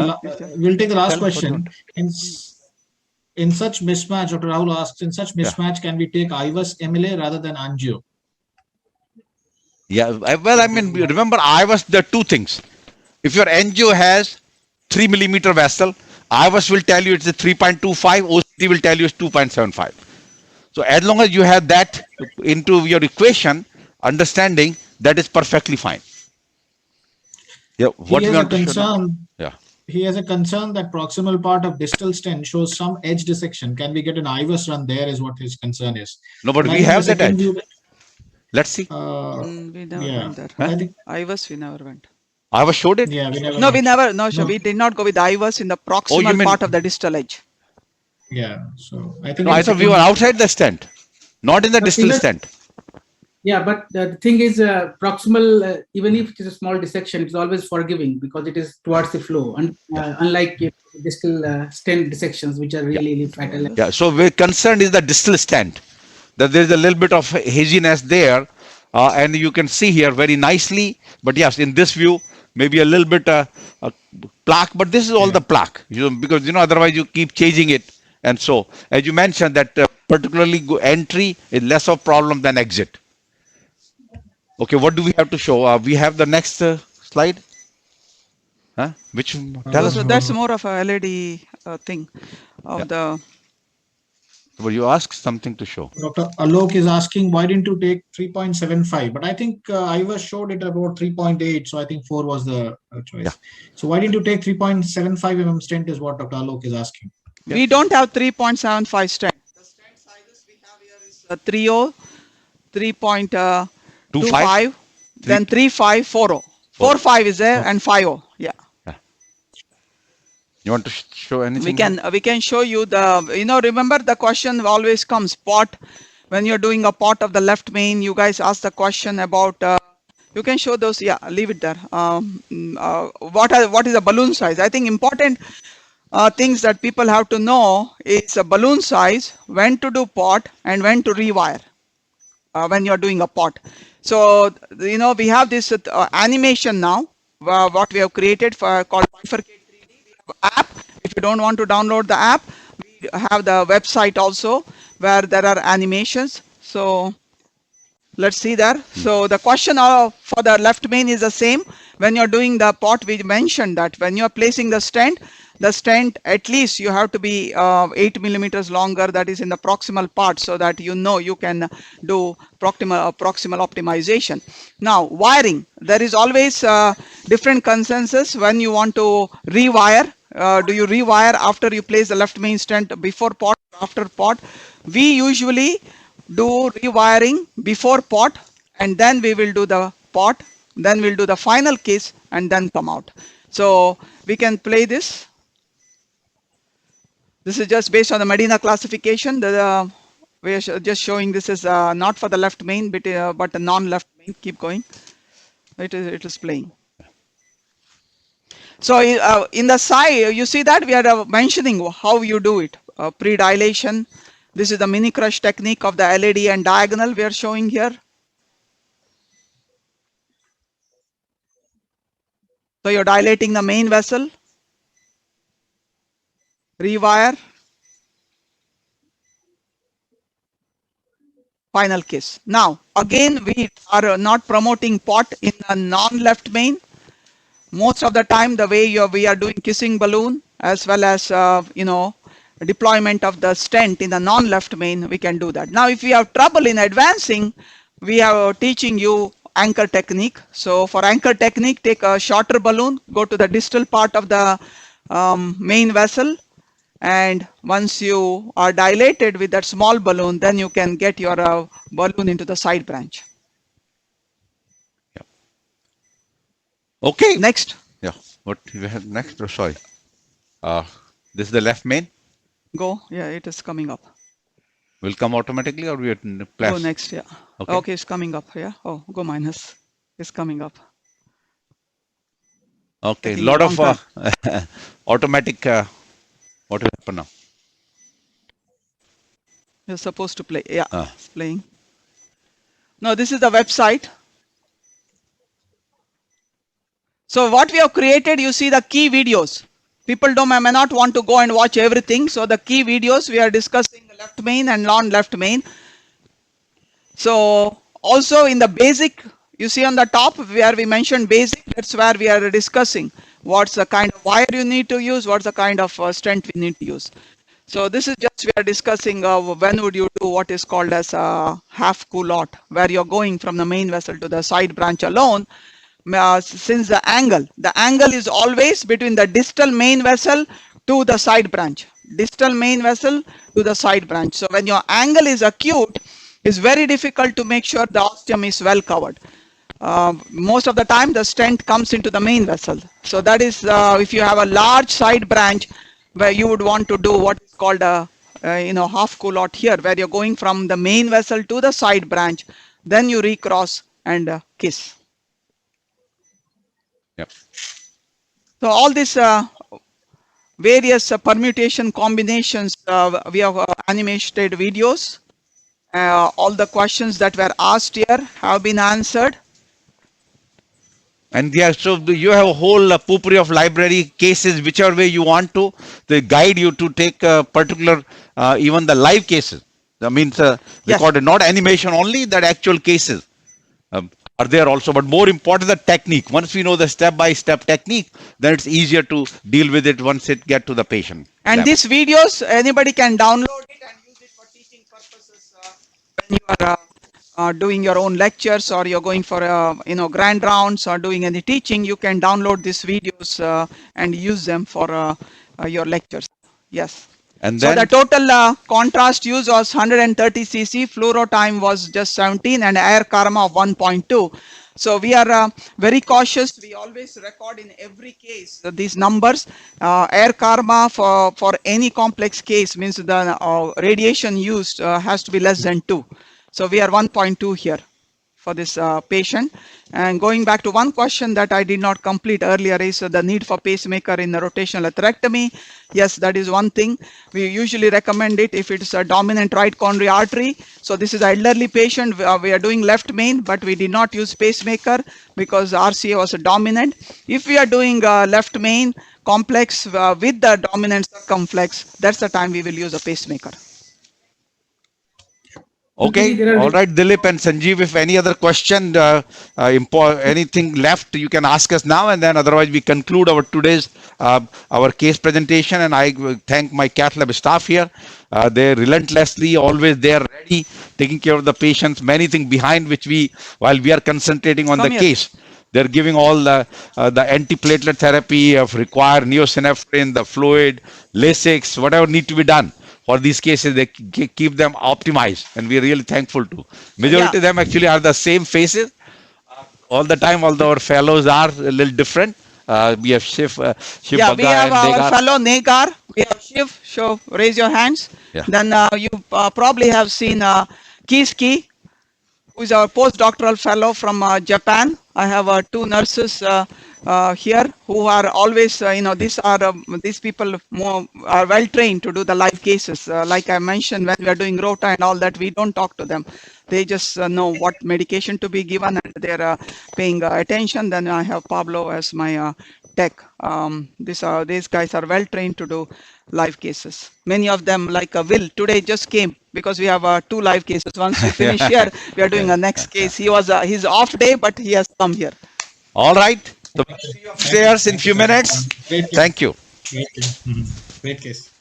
we'll take the last question. In such mismatch, Dr. Rahul asks, in such mismatch, can we take IVUS MLA rather than angio? Yeah, well, I mean, remember, IVUS, there are two things. If your angio has 3 millimeter vessel, IVUS will tell you it's a 3.25, OCT will tell you it's 2.75. So as long as you have that into your equation, understanding, that is perfectly fine. Yeah, what He we has a want to show now? concern. Yeah. He has a concern that proximal part of distal stent shows some edge dissection. Can we get an IVUS run there is what his concern is. No, but And I we think have the that second edge. view, Let's see. We never yeah. went there. I think, IVUS, we never went. IVUS showed it. yeah, we never. No, we went. never, no, No. we did not go with IVUS in the proximal mean- part of the distal edge. Yeah, so I think. No, in I the thought we second- were outside the stent, not in the But distal even- stent. Yeah, but the thing is, proximal, even if it is a small dissection, it's always forgiving because it is towards the flow, and unlike distal stent dissections, which are really fatal. Yeah, so we're concerned is the distal stent, that there's a little bit of haziness there, and you can see here very nicely. But yes, in this view, maybe a little bit plaque, but this is all the plaque, because otherwise you keep changing it. And so, as you mentioned, that particularly entry is less of problem than exit. Okay, what do we have to show? We have the next slide. Huh? Which tell us? So that's more of a LED thing of the. Well, you asked something to show. Dr. Alok is asking, why didn't you take 3.75? But I think IVUS showed it about 3.8, so I think 4 was the choice. Yeah. So why didn't you take 3.75 mm stent is what Dr. Alok is asking. We don't have 3.75 stent. The stent sizes we have here is 3.0, 3.25, then 3.5, 4.0. 4.5 is there and 5.0. Yeah. You want to show anything? We can show you the, remember the question always comes pot. When you're doing a pot of the left main, you guys ask the question about, you can show those, yeah, leave it there. What is the balloon size? I think important things that people have to know is a balloon size, when to do pot and when to rewire when you're doing a pot. So, we have this animation now, what we have created for called Bifurcate 3D. We have app. If you don't want to download the app, we have the website also where there are animations. So let's see there. So the question for the left main is the same. When you're doing the pot, we mentioned that when you're placing the stent at least you have to be 8 millimeters longer, that is in the proximal part, so that you can do proximal optimization. Now wiring, there is always different consensus when you want to rewire. Do you rewire after you place the left main stent, before pot, after pot? We usually do rewiring before pot, and then we will do the pot, then we'll do the final case and then come out. So we can play this. This is just based on the Medina classification. We are just showing this is not for the left main, but the non-left main. Keep going. It is playing. So in the side, you see that we are mentioning how you do it. Pre-dilation. This is the mini crush technique of the LAD and diagonal we are showing here. So you're dilating the main vessel. Rewire. Final kiss. Now, again, we are not promoting pot in a non-left main. Most of the time, the way we are doing kissing balloon, as well as, deployment of the stent in the non-left main, we can do that. Now, if we have trouble in advancing, we are teaching you anchor technique. So for anchor technique, take a shorter balloon, go to the distal part of the main vessel. And once you are dilated with that small balloon, then you can get your balloon into the side branch. Okay. Next. Yeah. What you have next? Oh, sorry. This is the left main. Go. Yeah, it is coming up. Will come automatically or we are in Go plus? next. Yeah. Okay. Okay, it's coming up. Yeah. Oh, go minus. It's coming up. Okay. Taking Lot a of long automatic. What will happen now? You're supposed to play. Yeah, Ah. it's playing. No, this is the website. So what we have created, you see the key videos. People may not want to go and watch everything. So the key videos, we are discussing the left main and non-left main. So also in the basic, you see on the top where we mentioned basic, that's where we are discussing what's the kind of wire you need to use, what's the kind of stent we need to use. So this is just we are discussing when would you do what is called as a half culotte, where you're going from the main vessel to the side branch alone. Since the angle is always between the distal main vessel to the side branch. Distal main vessel to the side branch. So when your angle is acute, it's very difficult to make sure the ostium is well covered. Most of the time the stent comes into the main vessel. So that is if you have a large side branch where you would want to do what is called a half culotte here, where you're going from the main vessel to the side branch, then you recross and kiss. Yep. So all these various permutation combinations, we have animated videos. All the questions that were asked here have been answered. And yeah, so you have a whole potpourri of library cases, whichever way you want to. They guide you to take a particular, even the live cases. That means recorded, not animation only, that actual cases are there also. But more important, the technique. Once we know the step-by-step technique, then it's easier to deal with it once it get to the patient. And level. these videos, anybody can download it and use it for teaching purposes when you are doing your own lectures, or you're going for grand rounds or doing any teaching. You can download these videos and use them for your lectures. Yes. And So then the total contrast use was 130 cc, fluoro time was just 17, and air karma of 1.2. So we are very cautious. We always record in every case these numbers. Air karma for any complex case means the radiation used has to be less than 2. So we are 1.2 here for this patient. And going back to one question that I did not complete earlier is the need for pacemaker in the rotational atherectomy. Yes, that is one thing. We usually recommend it if it's a dominant right coronary artery. So this is an elderly patient. We are doing left main, but we did not use pacemaker because RCA was a dominant. If we are doing left main complex with the dominant circumflex, that's the time we will use a pacemaker. okay, all right, Dilip and Sanjeev, if any other question, anything left, you can ask us now, and then otherwise we conclude our today's our case presentation. And I thank my cath lab staff here. They're relentlessly always there, ready, taking care of the patients. Many things behind which while we are concentrating on the case, they're giving all the antiplatelet therapy of require neosynephrine, the fluid, Lasix, whatever need to be done. For these cases, they keep them optimized, and we're really thankful to. Majority of them actually are the same faces all the time, although our fellows are a little different. We have Shiv Yeah, we have Bagga and our Negar. fellow Negar, We have Shiv. Show, raise your hands. Yeah. Then you probably have seen Kiski, who is our postdoctoral fellow from Japan. I have two nurses here who are always, these people are well trained to do the live cases. Like I mentioned, when we are doing rota and all that, we don't talk to them. They just know what medication to be given and they're paying attention. Then I have Pablo as my tech. These guys are well trained to do live cases. Many of them, like Will, today just came because we have two live cases. Once we finish here, we are doing a next case. He was his off day, but he has come here. All right. So we'll see you upstairs in few minutes. Great case. Thank you. Great case. Mhm. Great case.